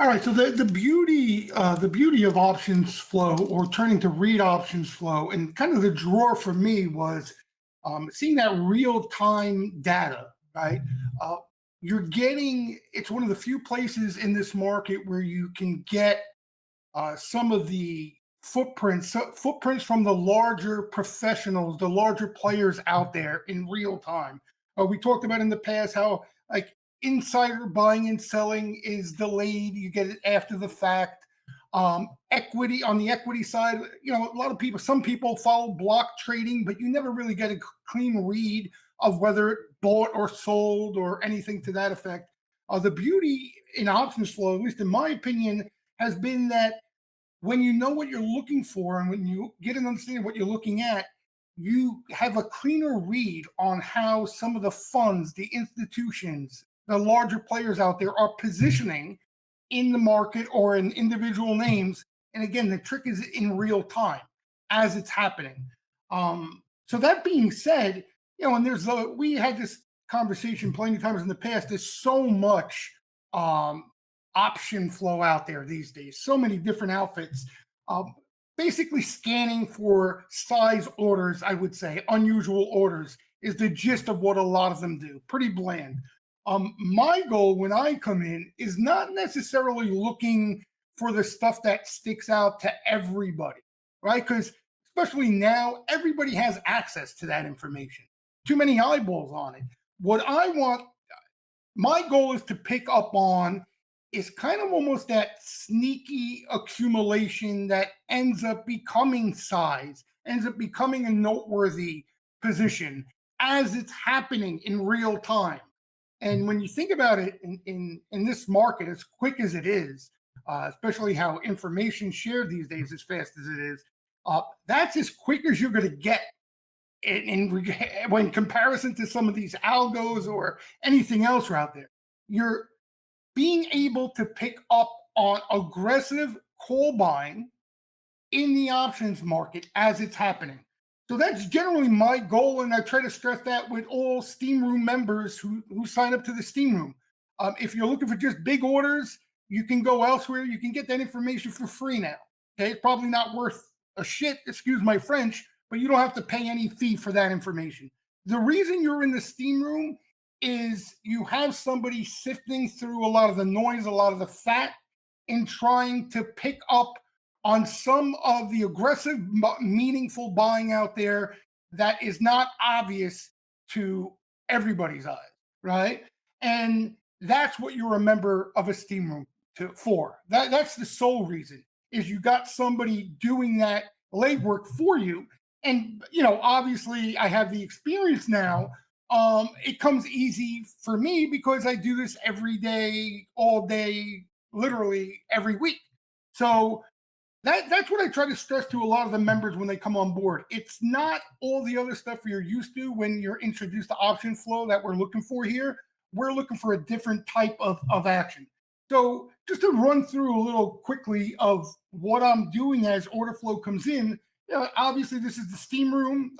All right, so the beauty of options flow or turning to read options flow, and kind of the draw for me was seeing that real time data. Right, uh, you're getting it's one of the few places in this market where you can get some of the footprints from the larger professionals, the larger players out there in real time. We talked about in the past how like insider buying and selling is delayed; you get it after the fact. Equity on the equity side, a lot of people, some people follow block trading, but you never really get a clean read of whether it bought or sold or anything to that effect. The beauty in options flow, at least in my opinion, has been that when you know what you're looking for and when you get an understanding of what you're looking at, you have a cleaner read on how some of the funds, the institutions, the larger players out there are positioning in the market or in individual names. And again, the trick is in real time as it's happening. So that being said, and we had this conversation plenty of times in the past. There's so much um, option flow out there these days. So many different outfits. Um, Basically, scanning for size orders, I would say, unusual orders, is the gist of what a lot of them do. Pretty bland. My goal when I come in is not necessarily looking for the stuff that sticks out to everybody, right? Because especially now, everybody has access to that information. Too many eyeballs on it. What I want My goal is to pick up on is kind of almost that sneaky accumulation that ends up becoming size, ends up becoming a noteworthy position as it's happening in real time. And when you think about it in this market, as quick as it is, especially how information shared these days as fast as it is, that's as quick as you're going to get when comparison to some of these algos or anything else out there. You're being able to pick up on aggressive call buying in the options market as it's happening. So that's generally my goal, and I try to stress that with all Steamroom members who sign up to the Steamroom. If you're looking for just big orders, you can go elsewhere. You can get that information for free now. Okay, it's probably not worth a shit, excuse my French, but you don't have to pay any fee for that information. The reason you're in the Steamroom is you have somebody sifting through a lot of the noise, a lot of the fat, and trying to pick up on some of the aggressive, meaningful buying out there that is not obvious to everybody's eyes, right? And that's what you remember of a steam room for. That's the sole reason is you got somebody doing that legwork for you. And obviously, I have the experience now. It comes easy for me because I do this every day, all day, literally every week. So that's what I try to stress to a lot of the members when they come on board. It's not all the other stuff you're used to when you're introduced to option flow that we're looking for here. We're looking for a different type of action. So just to run through a little quickly of what I'm doing as order flow comes in. Obviously, this is the steam room.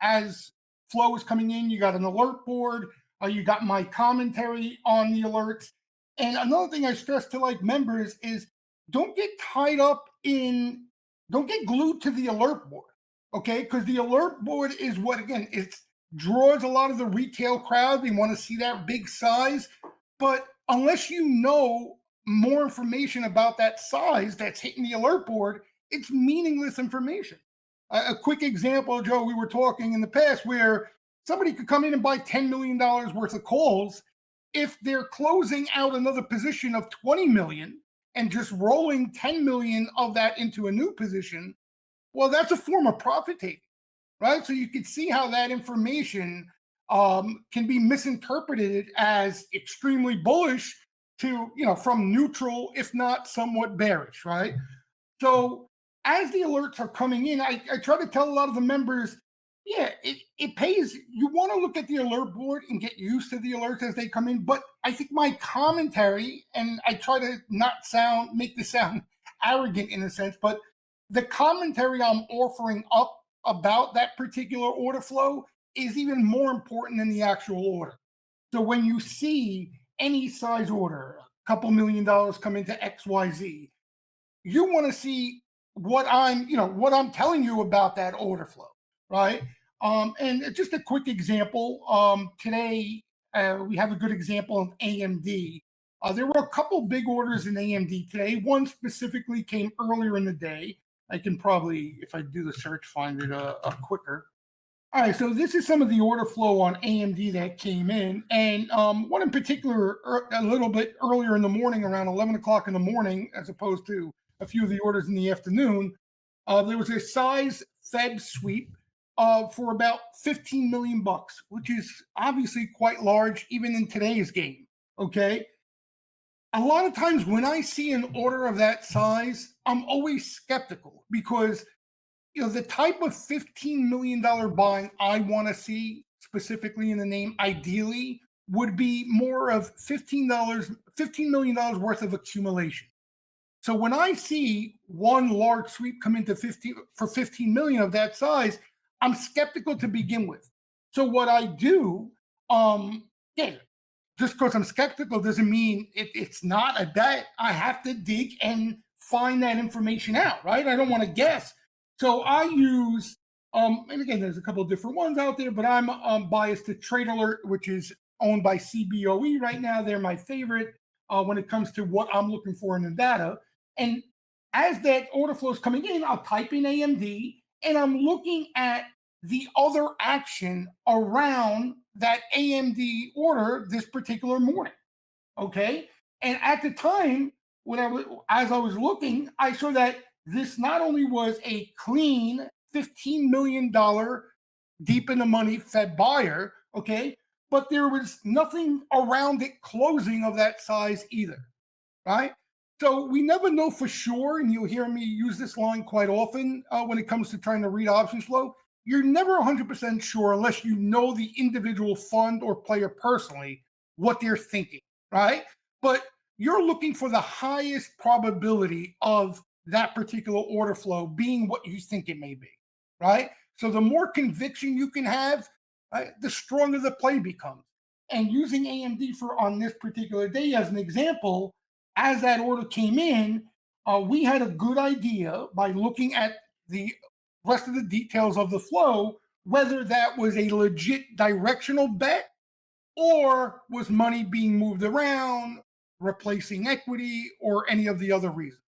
As flow is coming in, you got an alert board. You got my commentary on the alerts. And another thing I stress to like members is don't get tied up don't get glued to the alert board, okay? Because the alert board is what, again, it draws a lot of the retail crowd. They want to see that big size. But unless you know more information about that size that's hitting the alert board, it's meaningless information. A quick example, Joe, we were talking in the past where somebody could come in and buy $10 million worth of calls. If they're closing out another position of 20 million and just rolling 10 million of that into a new position, well, that's a form of profit taking, right? So you can see how that information can be misinterpreted as extremely bullish to, from neutral, if not somewhat bearish, right? So as the alerts are coming in, I try to tell a lot of the members, yeah, it pays. You want to look at the alert board and get used to the alerts as they come in. But I think my commentary, and I try to not make this sound arrogant in a sense, but the commentary I'm offering up about that particular order flow is even more important than the actual order. So when you see any size order, couple $1 million come into XYZ. You want to see what I'm telling you about that order flow, right? And just a quick example. Today we have a good example of AMD. There were a couple big orders in AMD today. One specifically came earlier in the day. I can probably, if I do the search, find it quicker. All right, so this is some of the order flow on AMD that came in, and one in particular, a little bit earlier in the morning, around 11 o'clock in the morning, as opposed to a few of the orders in the afternoon. There was a size Fed sweep for about 15 million bucks, which is obviously quite large, even in today's game. Okay, a lot of times when I see an order of that size, I'm always skeptical because the type of $15 million buying I want to see specifically in the name, ideally, would be more of $15 million worth of accumulation. So when I see one large sweep come into 15 million of that size, I'm skeptical to begin with. So what I do, yeah, just because I'm skeptical doesn't mean it's not a bet. I have to dig and find that information out, right? I don't want to guess. So I use, and again, there's a couple of different ones out there, but I'm biased to Trade Alert, which is owned by CBOE right now. They're my favorite when it comes to what I'm looking for in the data. And as that order flow is coming in, I'll type in AMD and I'm looking at the other action around that AMD order this particular morning. Okay. And at the time, as I was looking, I saw that this not only was a clean $15 million deep in the money Fed buyer, okay, but there was nothing around it closing of that size either, right? So we never know for sure, and you'll hear me use this line quite often when it comes to trying to read options flow. You're never 100% sure unless you know the individual fund or player personally what they're thinking, right? But you're looking for the highest probability of that particular order flow being what you think it may be, right? So the more conviction you can have, the stronger the play becomes. And using AMD for on this particular day as an example, as that order came in, we had a good idea by looking at the rest of the details of the flow, whether that was a legit directional bet or was money being moved around, replacing equity, or any of the other reasons.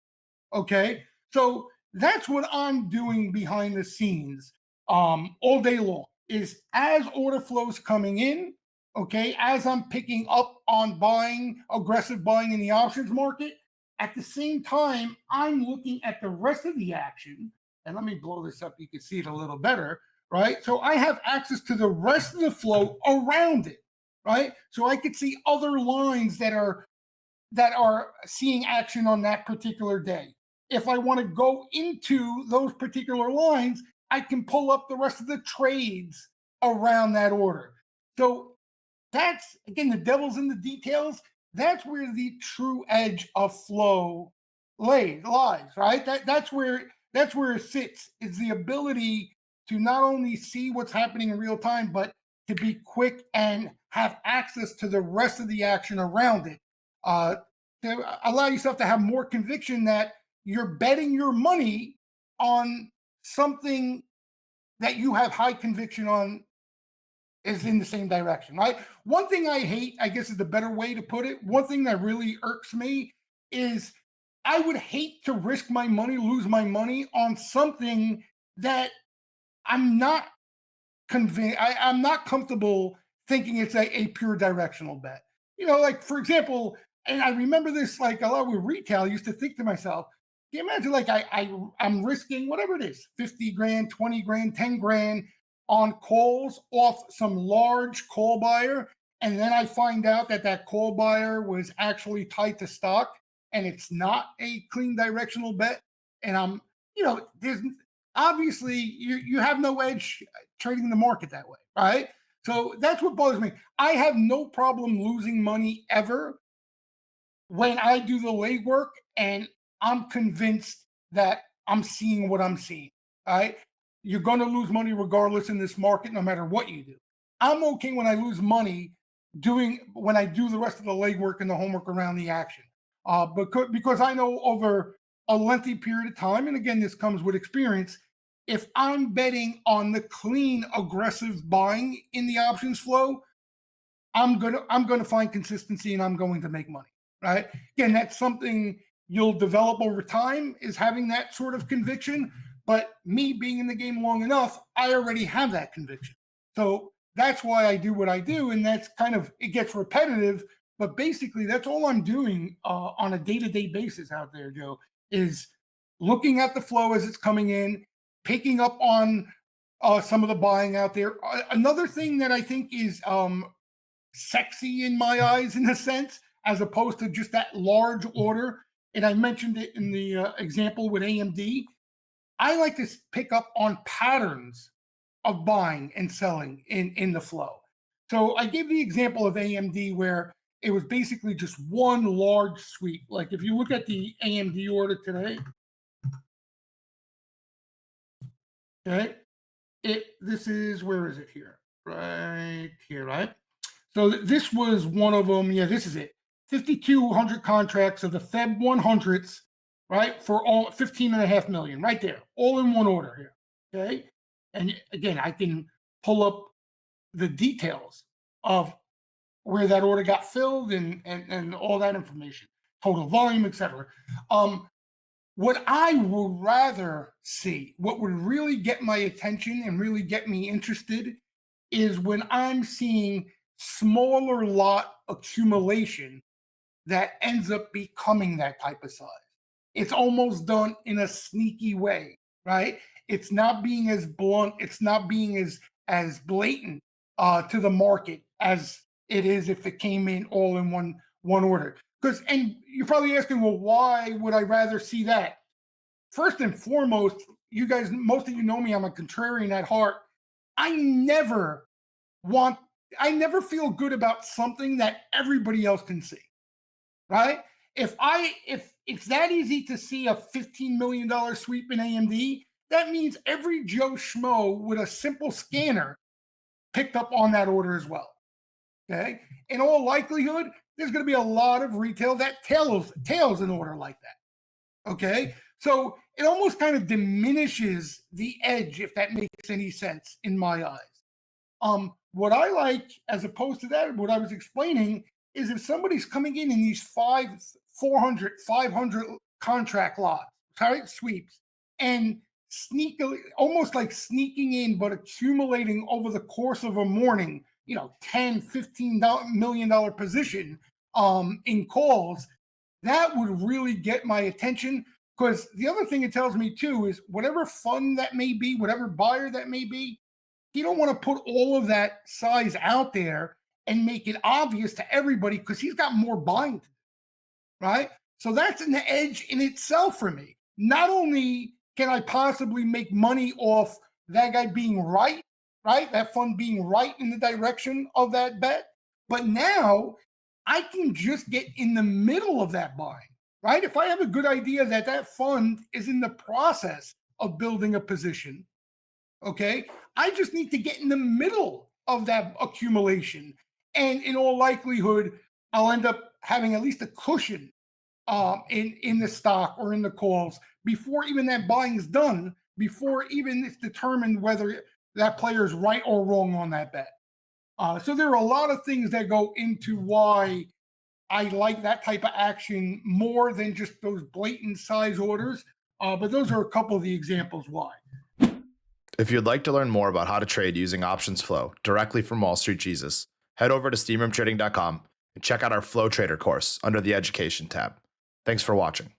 Okay. So that's what I'm doing behind the scenes all day long is as order flows coming in, okay, as I'm picking up on aggressive buying in the options market, at the same time, I'm looking at the rest of the action. And let me blow this up, you can see it a little better, right? So I have access to the rest of the flow around it, right? So I could see other lines that are seeing action on that particular day. If I want to go into those particular lines, I can pull up the rest of the trades around that order. So that's again the devil's in the details. That's where the true edge of flow lies, right? That's where it sits. Is the ability to not only see what's happening in real time, but to be quick and have access to the rest of the action around it. To allow yourself to have more conviction that you're betting your money on something that you have high conviction on is in the same direction, right? One thing I hate, I guess is the better way to put it. One thing that really irks me is I would hate to risk my money, lose my money on something that I'm not convinced, I'm not comfortable thinking it's a pure directional bet. Like for example, and I remember this like a lot with retail, I used to think to myself, can you imagine like I'm risking whatever it is, 50 grand, 20 grand, 10 grand on calls off some large call buyer. And then I find out that call buyer was actually tied to stock and it's not a clean directional bet. And there's obviously you have no edge trading the market that way, right? So that's what bothers me. I have no problem losing money ever when I do the legwork and I'm convinced that I'm seeing what I'm seeing. All right. You're going to lose money regardless in this market, no matter what you do. I'm okay when I lose money when I do the rest of the legwork and the homework around the action. Because I know over a lengthy period of time, and again, this comes with experience. If I'm betting on the clean, aggressive buying in the options flow, I'm gonna find consistency and I'm going to make money. Right? Again, that's something you'll develop over time, is having that sort of conviction. But me being in the game long enough, I already have that conviction. So that's why I do what I do, and that's kind of, it gets repetitive. But basically, that's all I'm doing on a day-to-day basis out there, Joe, is looking at the flow as it's coming in, picking up on some of the buying out there. Another thing that I think is sexy in my eyes, in a sense, as opposed to just that large order. And I mentioned it in the example with AMD. I like to pick up on patterns of buying and selling in the flow. So I gave the example of AMD where it was basically just one large sweep. Like if you look at the AMD order today, okay, this is, where is it here? Right here, right? So this was one of them. Yeah, this is it. 5,200 contracts of the Feb 100s, right? For all 15.5 million, right there, all in one order here. Okay. And again, I can pull up the details of where that order got filled and all that information, total volume, etc. What I would rather see, what would really get my attention and really get me interested, is when I'm seeing smaller lot accumulation that ends up becoming that type of size. It's almost done in a sneaky way, right? It's not being as blunt, it's not being as blatant to the market as it is if it came in all in one order. Because, and you're probably asking, well, why would I rather see that? First and foremost, you guys, most of you know me, I'm a contrarian at heart. I never want, I never feel good about something that everybody else can see, right? If it's that easy to see a $15 million sweep in AMD, that means every Joe Schmo with a simple scanner picked up on that order as well. Okay. In all likelihood, there's going to be a lot of retail that tails an order like that. Okay. So it almost kind of diminishes the edge, if that makes any sense, in my eyes. What I like, as opposed to that, what I was explaining, is if somebody's coming in these 400, 500 contract lots, right, sweeps, and sneakily, almost like sneaking in, but accumulating over the course of a morning, 10, $15 million position in calls, that would really get my attention. Because the other thing it tells me too is whatever fund that may be, whatever buyer that may be, you don't want to put all of that size out there and make it obvious to everybody, because he's got more buying to do, right? So that's an edge in itself for me. Not only can I possibly make money off that guy being right, that fund being right in the direction of that bet, but now I can just get in the middle of that buying, right? If I have a good idea that that fund is in the process of building a position, okay, I just need to get in the middle of that accumulation. And in all likelihood, I'll end up having at least a cushion in the stock or in the calls before even that buying is done, before even it's determined whether that player is right or wrong on that bet. So there are a lot of things that go into why I like that type of action more than just those blatant size orders. But those are a couple of the examples why. If you'd like to learn more about how to trade using options flow directly from Wall Street Jesus, head over to steamroomtrading.com and check out our Flow Trader course under the Education tab. Thanks for watching.